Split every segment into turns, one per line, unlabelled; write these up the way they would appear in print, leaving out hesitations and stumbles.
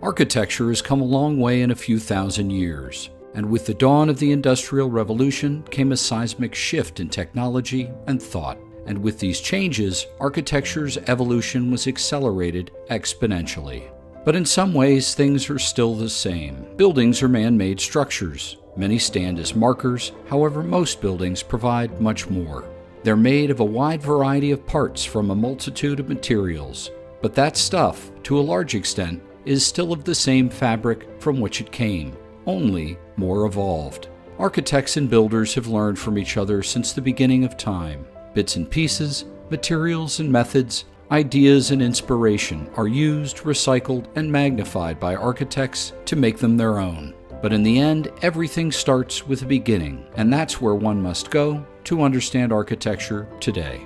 Architecture has come a long way in a few thousand years, and with the dawn of the Industrial Revolution came a seismic shift in technology and thought. And with these changes, architecture's evolution was accelerated exponentially. But in some ways, things are still the same. Buildings are man-made structures. Many stand as markers, however, most buildings provide much more. They're made of a wide variety of parts from a multitude of materials. But that stuff, to a large extent, is still of the same fabric from which it came, only more evolved. Architects and builders have learned from each other since the beginning of time. Bits and pieces, materials and methods, ideas and inspiration are used, recycled, and magnified by architects to make them their own. But in the end, everything starts with a beginning, and that's where one must go to understand architecture today.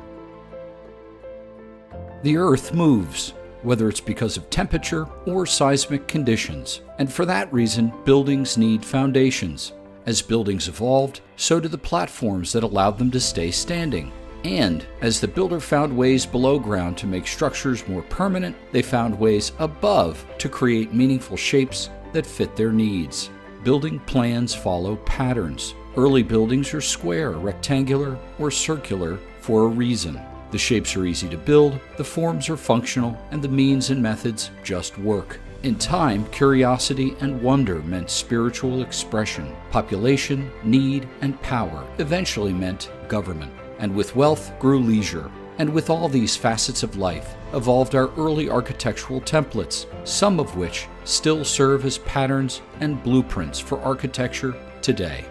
The Earth moves, whether it's because of temperature or seismic conditions, and for that reason, buildings need foundations. As buildings evolved, so do the platforms that allowed them to stay standing. And as the builder found ways below ground to make structures more permanent, they found ways above to create meaningful shapes that fit their needs. Building plans follow patterns. Early buildings are square, rectangular, or circular for a reason. The shapes are easy to build, the forms are functional, and the means and methods just work. In time, curiosity and wonder meant spiritual expression. Population, need, and power eventually meant government. And with wealth grew leisure. And with all these facets of life, evolved our early architectural templates, some of which still serve as patterns and blueprints for architecture today.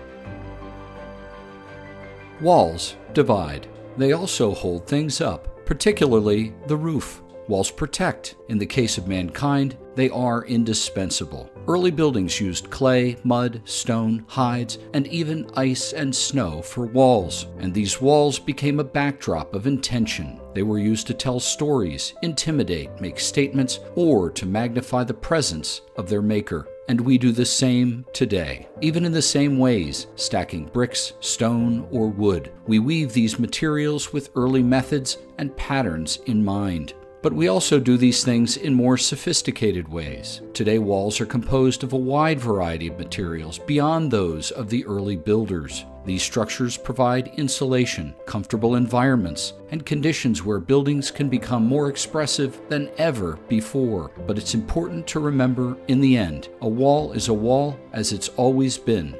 Walls divide. They also hold things up, particularly the roof. Walls protect. In the case of mankind, they are indispensable. Early buildings used clay, mud, stone, hides, and even ice and snow for walls. And these walls became a backdrop of intention. They were used to tell stories, intimidate, make statements, or to magnify the presence of their maker. And we do the same today. Even in the same ways, stacking bricks, stone, or wood, we weave these materials with early methods and patterns in mind. But we also do these things in more sophisticated ways. Today, walls are composed of a wide variety of materials beyond those of the early builders. These structures provide insulation, comfortable environments, and conditions where buildings can become more expressive than ever before. But it's important to remember, in the end, a wall is a wall as it's always been.